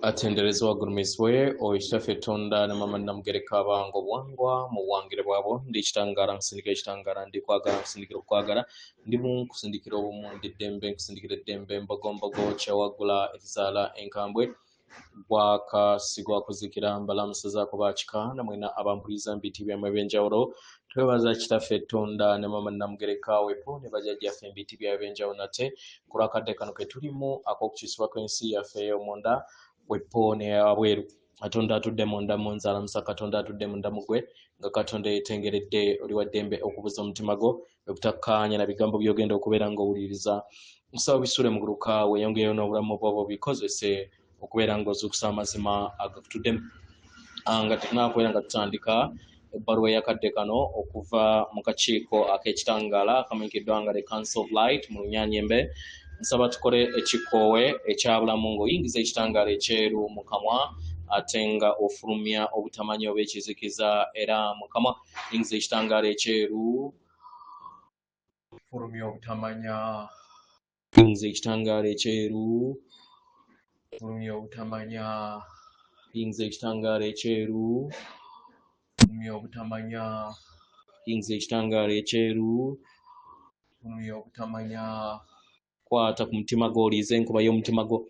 atendereza wagurumiswe oishafe tonda na mama namugereka bango bwangwa mu bwangire bwabo ndi kitangara nsindike kitangara ndi kwagara nsindikiro kwagara ndi mu kusindikiro mu ndembe kusindikira dembe mbagomba gocha wagula etizala enkambwe bwaka sigwa kuzikira mbala musaza ko bachika namwena abampuliza mbiti bya mabenjawro twebaza kitafe tonda na mama namugereka wepo ne bajaji afe mbiti bya benjawo nate kurakade kano ketulimo akokukiswa kwensi yafe omonda wepone abweru atonda tudde munda munzala musakatonda tudde munda mugwe nga katonda yetengeredde oli wa dembe okubuza omutima go okutakanya na bigambo byogenda okubeera nga owuliriza musaba bisule muguruka weyongeyo n'obulamu bwabo bikozese okubeera nga ozukusa amazima agatuddemu nga tunakubeera nga tutandika ebbaluwa yakadde kano okuva mu kakiiko ak'ekitangaala akamanyikiddwa nga the Council of Light mu Lunyanyembe. Nsaba tukole ekikoowe ekyabulamu ng'oyingiza ekitangaala ekyeru mu kamwa ate nga ofulumya obutamanya oba ekizikiza era mu kamwa. Yingiza ekitangaala ekyeru, fulumya obutamanya. Yingiza ekitangaala ekyeru, fulumya obutamanya. Yingiza ekitangaala ekyeru, fulumya obutamanya. Yingiza ekitangaala ekyeru, fulumya obutamanya. Kwata ku mutima gwo olize enkuba y'omutima gwo.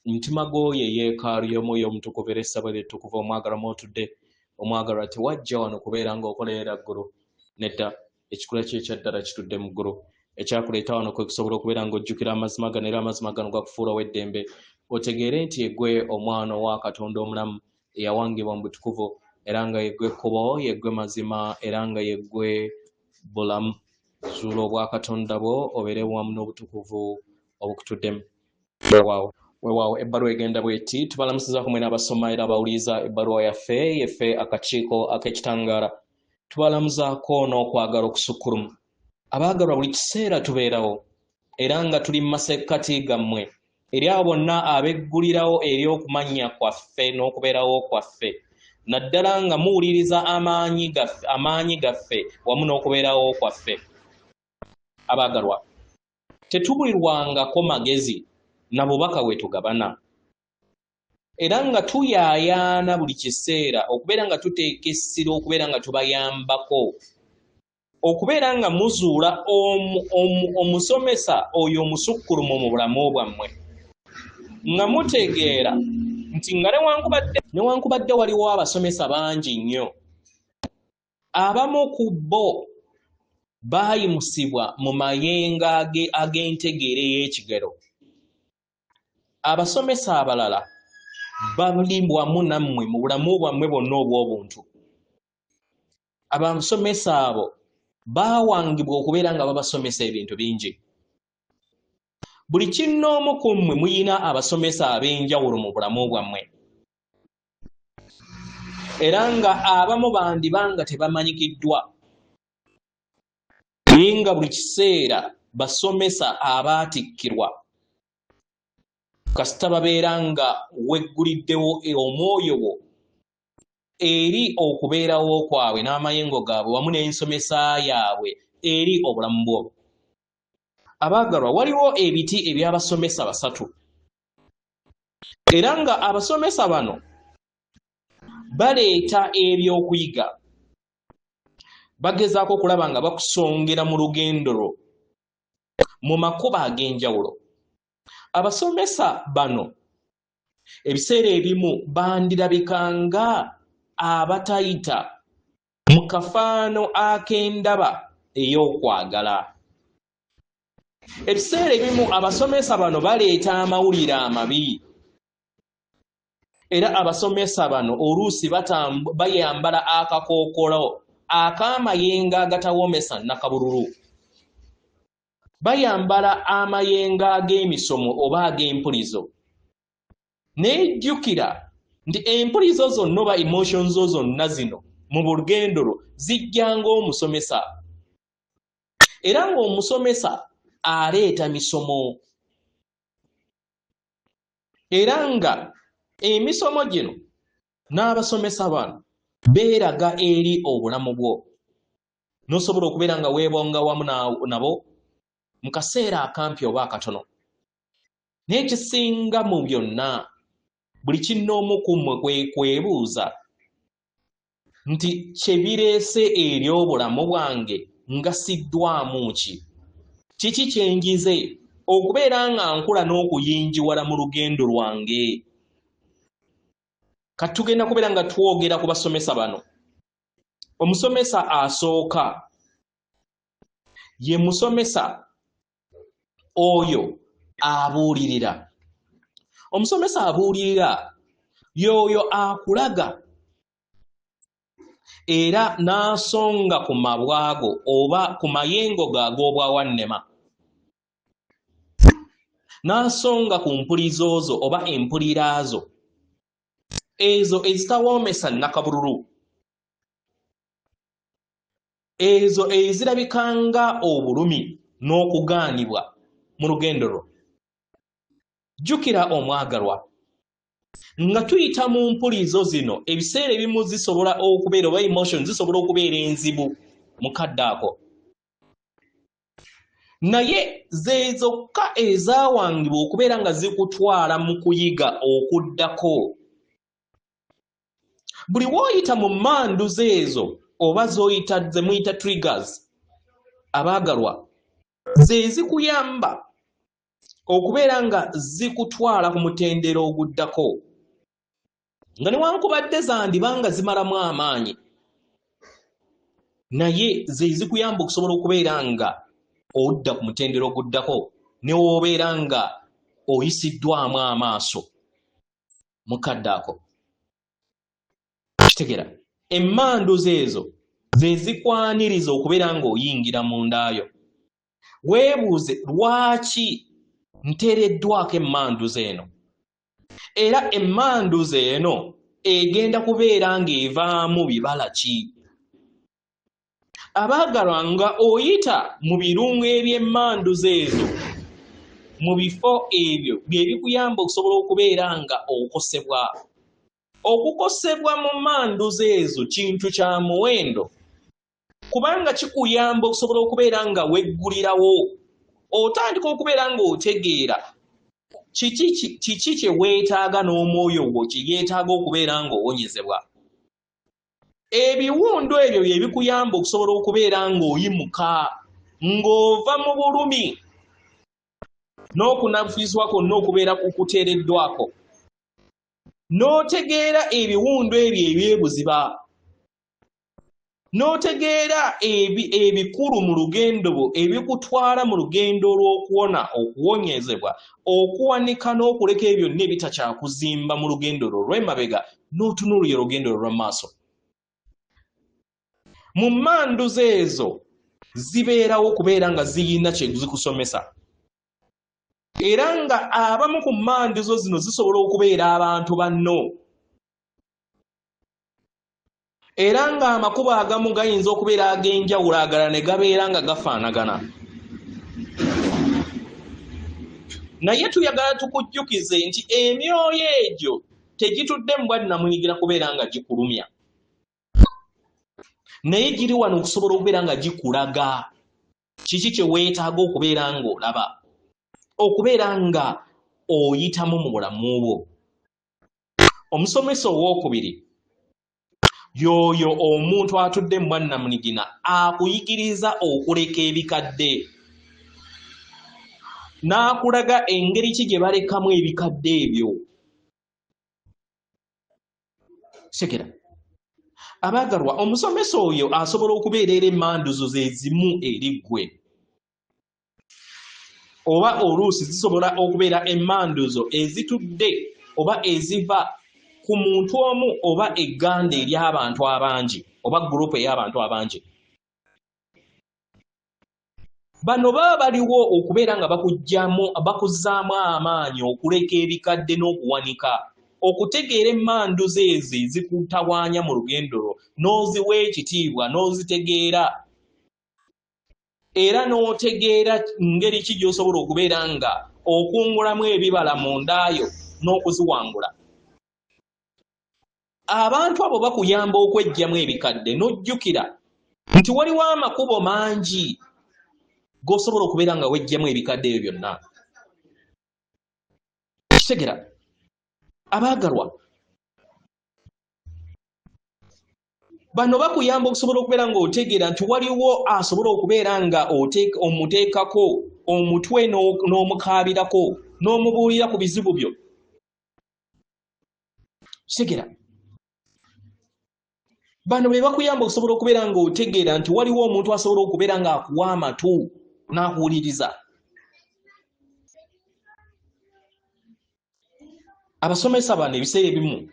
Omutima gwo ye yeekaalu y'omwoyo omutukuvu era essabo ly'ettukuvu omwagalwa mwotudde. Omwagalwa tewajja wano kubeera ng'okolerera ggulu. Nedda ekikula kye ekyaddala kitudde mu ggulu. Ekyakuleeta wano kwe kusobola okubeera ng'ojjukira amazima gano era amazima gano gakufuulawo eddembe. Otegeere nti yeggwe omwana owa Katonda omulamu eyawangibwa mu butukuvu era nga yeggwe kkubo, yeggwe mazima era nga yeggwe bulamu. Zuula obwa Katonda bwo obeere wamu n'obutukuvu obukutuddemu. Weewaawo ebbaluwa egenda bw'eti. Tubalamusizaako mwena abasoma era abawuliriza ebbaluwa yaffe akakiiko ak'ekitangaala. Tubalamuzaako n'okwagala okusukkulumu. Abaagalwa buli kiseera tubeerawo era nga tuli mu masekkati gammwe eri abo bonna abeggulirawo eri okumanya kwaffe n'okubeerawo kwaffe naddala nga muwuliriza amaanyi gaffe wamu n'okubeerawo kwaffe. Abaagalwa, tetubulirwangako magezi na bubaka bwe tugabana era nga tuyaayaana buli kiseera okubeera nga tuteeka essira okubeera nga tubayambako okubeera nga muzuula omusomesa oyo omusukkulumu mu bulamu bwammwe nga mutegeera nti nga newankubadde waliwo abasomesa bangi nnyo abamu ku bo baayimusibwa mu mayenga ag'entegeera ey'ekigero. Abasomesa abalala bali wamu nammwe mu bulamu bwammwe bwonna obw'obuntu. Abasomesa abo baawangibwa okubeera nga babasomesa ebintu bingi. Buli kinnoomu ku mmwe muyina abasomesa ab'enjawulo mu bulamu bwammwe era nga abamu bandibanga tebamanyikiddwa naye nga buli kiseera basomesa abaatikkirwa kasita babeera nga wegguliddewo omwoyo wo eri okubeerawo kwabwe n'amayengo gaabwe wamu n'ensomesa yaabwe eri obulamu bwo. Abaagalwa, waliwo ebiti eby'abasomesa basatu era nga abasomesa bano baleeta ebyokuyiga. Bagezaako okulaba nga bakusongera mu lugendo lwo mu makubo ag'enjawulo. Abasomesa bano ebiseera ebimu bandirabikanga abatayita mu kafaano ak'endaba ey'okwagala. Ebiseera ebimu abasomesa bano baleeta amawulire amabi era abasomesa bano oluusi bayambala akakookolo ak'amayenga agatawoomesa nakabululu. Bayambala amayenga ag'emisomo oba ag'empulizo. Nejjukira nti empulizo zonna oba emotions zonna zino mu lugendo lwo zijja ng'omusomesa era ng'omusomesa aleeta misomo era nga emisomo gino n'abasomesa bano beeraga eri obulamu bwo n'osobola okubeera nga weebonga wamu nabo mu kaseera akampi oba akatono. N'ekisinga mu byonna buli kinnoomu ku mmwe kwebuuza nti kye bireese eri obulamu bwange ngasiddwamu ki? Kiki kyenjize okubeera nga nkula n'okuyinjiwala mu lugendo lwange? Kati tugenda kubeera nga twogera ku basomesa bano. Omusomesa asooka ye musomesa oyo abuulirira. Omusomesa abuulirira y'oyo akulaga era n'asonga ku mabwago oba ku mayengo g'obwawannema, n'asonga ku mpulizoozo oba empuliraazo ezo ezitawoomesa nnakabululu, ezo ezirabikanga obulumi n'okugaanibwa mu lugendo lwo. Jjukira omwagalwa, nga tuyita mu mpulizo zino ebiseera ebimu zisobola okubeera oba emotion zisobola okubeera enzibu mu kadde ako, naye zezokka ezaawangibwa okubeera nga zikutwala mu kuyiga okuddako. Buli w'oyita mu mmanduzi ezo oba z'oyita ze muyita triggers, abaagalwa, ze zikuyamba okubeera nga zikutwala ku mutendera oguddako, nga newankubadde zandibanga zimalamu amaanyi, naye ze zikuyamba okusobola okubeera nga odda ku mutendera oguddako ne w'obeera nga oyisiddwamu amaaso mu kadde ako. Kitegera, emmanduzi ezo ze zikwaniriza okubeera nga oyingira mu ndaayo. Weebuuze lwaki nteereddwako emmanduzi eno, era emmanduzi eno egenda kubeera nga evaamu bibala ki? Abaagalwa, nga oyita mu birungo eby'emmanduzi ezo, mu bifo ebyo bye bikuyamba okusobola okubeera nga okosebwa. Okukosebwa mu mmanduzi ezo kintu kya muwendo, kubanga kikuyamba okusobola okubeera nga weggulirawo, otandika okubeera nga otegeera kiki kye weetaaga n'omwoyo gwo kye yeetaaga okubeera nga owonyezebwa. Ebiwundu ebyo bye bikuyamba okusobola okubeera nga oyimuka, ng'ova mu bulumi n'okunafuizibwa kwonna okubeera kukuteereddwako, n'otegeera ebiwundu ebyo ebyebuziba, n'otegeera ebikulu mu lugendo bwo ebikutwala mu lugendo lw'okuwona, okuwonyezebwa, okuwanika n'okuleka ebyo byonna ebitakyakuzimba mu lugendo lwo olw'emabega, n'otunuulira olugendo lwo lw'amaaso. Mu mmanduzi ezo zibeerawo okubeera nga ziyina kye zikusomesa, era nga abamu ku mmanduzo zino zisobola okubeera abantu banno, era nga amakubo agamu gayinza okubeera ag'enjawulo agalala ne gabeera nga gafaanagana. Naye tuyagala tukujjukize nti emyoyo egyo tegitudde mu bwannamunyigira kubeera nga gikulumya, naye giri wano okusobola okubeera nga gikulaga kiki kye weetaaga okubeera ng'olaba, okubeera nga oyitamu mu bulamu bwo. Omusomesa owookubiri y'oyo omuntu atudde mu bwannamunigina akuyigiriza okuleka ebikadde, n'akulaga engeri ki gye balekamu ebikadde ebyo. Sekera, abaagalwa, omusomesa oyo asobola okubeerera emmanduzo ze zimu eri ggwe, oba oluusi zisobola okubeera emmanduzo ezitudde oba eziva ku muntu omu oba egganda ery'abantu abangi oba gurupu ey'abantu abangi. Bano baba baliwo okubeera nga bakuzzaamu amaanyi okuleka ebikadde n'okuwanika, okutegeera emmanduzi ezo ezikutawaanya mu lugendo lwo, n'oziwa ekitiibwa, n'ozitegeera, era n'otegeera ngeri ki gy'osobola okubeera nga okungulamu ebibala mu ndaayo n'okuziwangula. Abantu abo bakuyamba okweggyamu ebikadde, n'ojjukira nti waliwo amakubo mangi g'osobola okubeera nga weggyamu ebikadde ebyo byonna. Kitegera, Abaagalwa, bano bakuyamba okusobola okubeera ng'otegeera nti waliwo asobola okubeera nga omuteekako omutwe n'omukaabirako n'omubuulira ku bizibu byo. Kitegeera, bano be bakuyamba okusobola okubeera ng'otegeera nti waliwo omuntu asobola okubeera ng'akuwa amatu n'akuwuliriza. Abasomesa bano ebiseera ebimu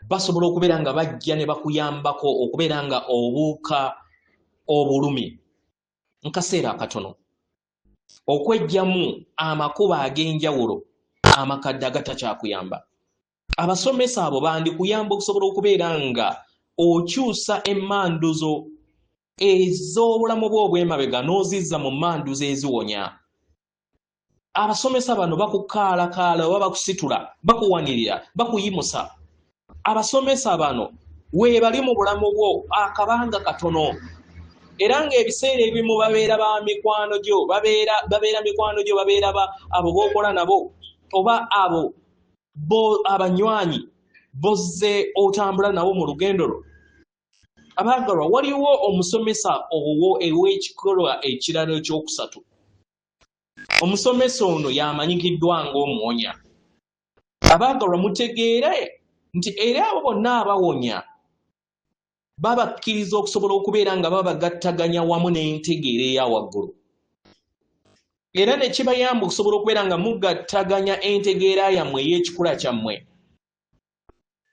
basobola okubeera nga bajja ne bakuyambako okubeera nga obuuka obulumi mu kaseera akatono, okweggyamu amakubo ag'enjawulo amakadde agatakyakuyamba. Abasomesa abo bandikuyamba okusobola okubeera nga okyusa emmanduzo ez'obulamu bwo obw'emabega n'ozizza mu mmanduzo eziwonya. Abasomesa bano bakukaalakaala oba bakusitula, bakuwanirira, bakuyimusa. Abasomesa bano weebali mu bulamu bwo akabanga katono, era ng'ebiseera ebimu babeera ba mikwano gyo, babeera mikwano gyo, babeera abo b'okola nabo oba abo abanywanyi bozze otambula nabo mu lugendo lwo. Abaagalwa, waliwo omusomesa ow'ekikolwa ekirala ekyokusatu. Omusomesa ono yamanyikiddwa ng'omuwonya. Abaagalwa, mutegeere nti era abo bonna abawonya babakkiriza okusobola okubeera nga babagattaganya wamu n'entegeera eya waggulu, era ne kibayamba okusobola okubeera nga mugattaganya entegeera yammwe ey'ekikula kyammwe,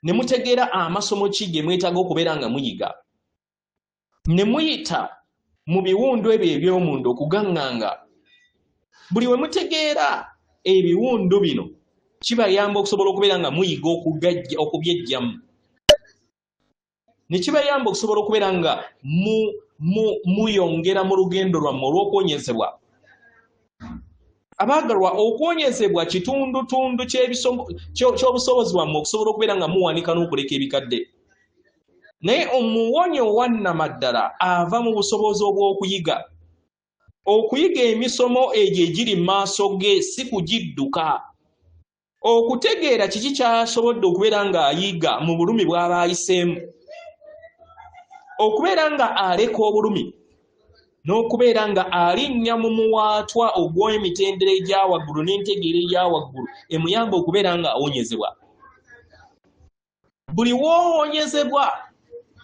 ne mutegeera amasomo ki gye mwetaaga okubeera nga muyiga, ne muyita mu biwundu ebyo eby'omundu okugaŋŋanga. Buli we mutegeera ebiwundu bino kibayamba okusobola okubeera nga muyiga okubyeggyamu, ne kibayamba okusobola okubeera nga muyongera mu lugendo lwammwe olw'okuwonyezebwa. Abaagalwa, okuwonyezebwa kitundutundu ky'obusobozi bwammwe okusobola okubeera nga muwanika n'okuleka ebikadde, naye omuwonyi owannamaddala ava mu busobozi obw'okuyiga. Okuyiga emisomo egyo egiri mu maaso ge si kugidduka. Okutegeera kiki kyasobodde okubeera ng'ayiga mu bulumi bw'aba ayiseemu, okubeera nga aleka obulumi n'okubeera nga alinnya mu muwaatwa ogw'emitendera egya waggulu n'entegeera egya waggulu emuyamba okubeera nga awonyezebwa. Buli w'owonyezebwa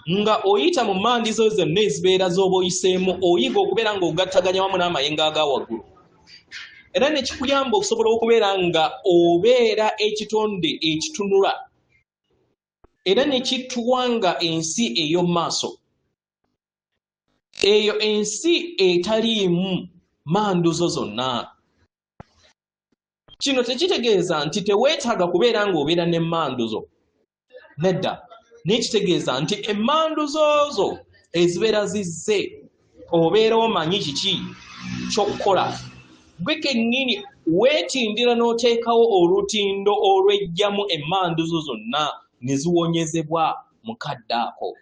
nga oyita mu mmandizo zonna ezibeera z'oba oyiseemu, oyiga okubeera ng'ogattaganya wamu n'amayengo aga waggulu, era ne kikuyamba okusobola okubeera nga obeera ekitonde ekitunula, era ne kituwanga ensi ey'omu maaso, eyo ensi etaliimu manduzo zonna. Kino tekitegeeza nti teweetaaga kubeera ng'obeera n'emmanduzo, nedda, naye kitegeeza nti emmanduzo zo ezibeera zizze obeera omanyi kiki ky'okkola. Gwe kennyini weetindira n'oteekawo olutindo olw'eggyamu emmanduzo zonna ne ziwonyezebwa mu kadde ako.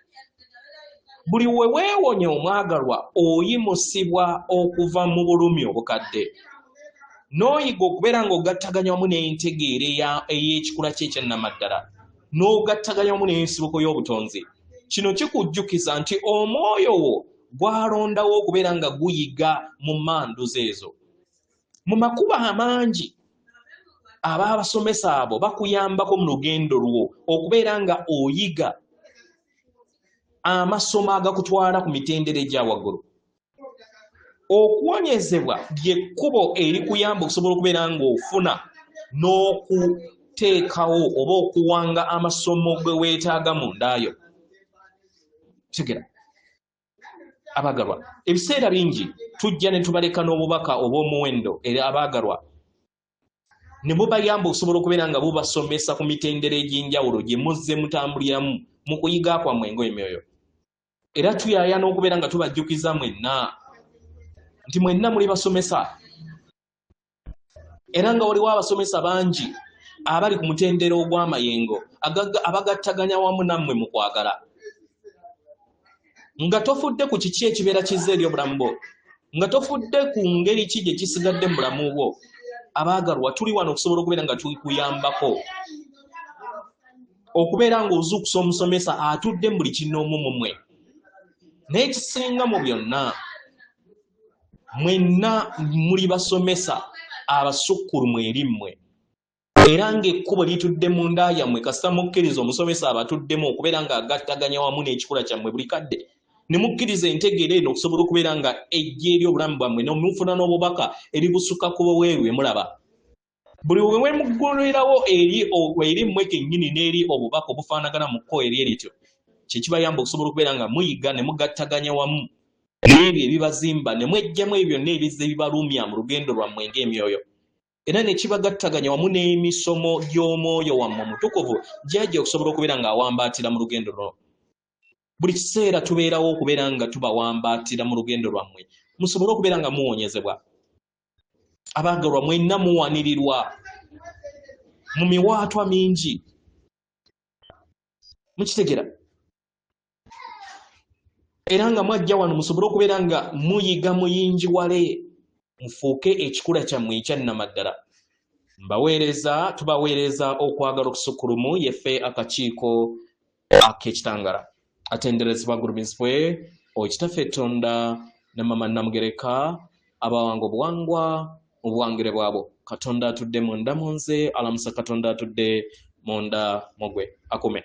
Buli we weewonya omwagalwa oyimusibwa okuva mu bulumi obukadde, n'oyiga okubeera ng'ogattaganya wamu n'entegeera ey'ekikula kye ekyannamaddala, n'ogattaganya wamu n'ensibuko y'obutonzi. Kino kikujjukiza nti omwoyo wo gwalondawo okubeera nga guyiga mu mmanduzo ezo. Mu makubo amangi ab'abasomesa abo bakuyambako mu lugendo lwo okubeera nga oyiga amasomo agakutwala ku mitendera egya waggulu. Okuwonyezebwa ly'ekkubo erikuyamba okusobola okubeera ng'ofuna n'okuteekawo oba okuwanga amasomo ge weetaaga mu ndaayo. Tegera abaagalwa, ebiseera bingi tujja ne tubaleka n'obubaka obw'omuwendo era abaagalwa ne bubayamba okusobola okubeera nga bubasomesa ku mitendera egy'enjawulo gye muzze mutambuliramu mu kuyiga kwammwe ng'emyoyo. Era tuyaaya n'okubeera nga tubajjukiza mwenna nti mwenna muli basomesa, era nga waliwo abasomesa bangi abali ku mutendera ogw'amayengo abagattaganya wamu nammwe mu kwagala, nga tofudde ku kiki ekibeera kizza eri obulamu bwo, nga tofudde ku ngeri ki gye kisigadde mu bulamu bwo, abaagalwa tuli wano okusobola okubeera nga tukuyambako okubeera ng'ozuukusa omusomesa atudde mu buli kinoomu mu mmwe. N'ekisinga mu byonna, mwenna muli basomesa abasukkulumu eri mmwe, era ng'ekkubo litudde mu nda yammwe kasita mukkiriza omusomesa abatuddemu okubeera ng'agattaganya wamu n'ekikula kyammwe buli kadde, ne mukkiriza entegeera eno okusobola okubeera nga ejja eri obulamu bwammwe nomufuna n'obubaka eribusuka ku bweru bwe mulaba. Buli we muggolerawo eri mmwe kennyini n'eri obubaka obufaanagana mu kko eri erityo, kye kibayamba okusobola okubeera nga muyiga ne mugattaganya wamu n'ebyo ebibazimba ne mwejjamu ebyo byonna ebizze bibalumya mu lugendo lwammwe ng'emyoyo, era ne kibagattaganya wamu n'emisomo gy'omwoyo wammwe omutukuvu gy'ajja okusobola okubeera ng'awambaatira mu lugendo lwo. Buli kiseera tubeerawo okubeera nga tubawambaatira mu lugendo lwammwe musobole okubeera nga muwonyezebwa. Abaagalwa mwenna muwanirirwa mu miwaatwa mingi, mukitegera, era nga mwajja wano musobole okubeera nga muyiga muyinjiwale mufuuke ekikula kyammwe ekyannamaddala. Tubaweereza okwagala okusukkulumu yeffe akakiiko ak'ekitangala atenderezebwa gulumizibwe Okitaffe Tonda ne Mama Namugereka abawanga obuwangwa obuwangire bwabo. Katonda atudde munda mu nze, alamusa Katonda atudde munda mu gwe. Akume.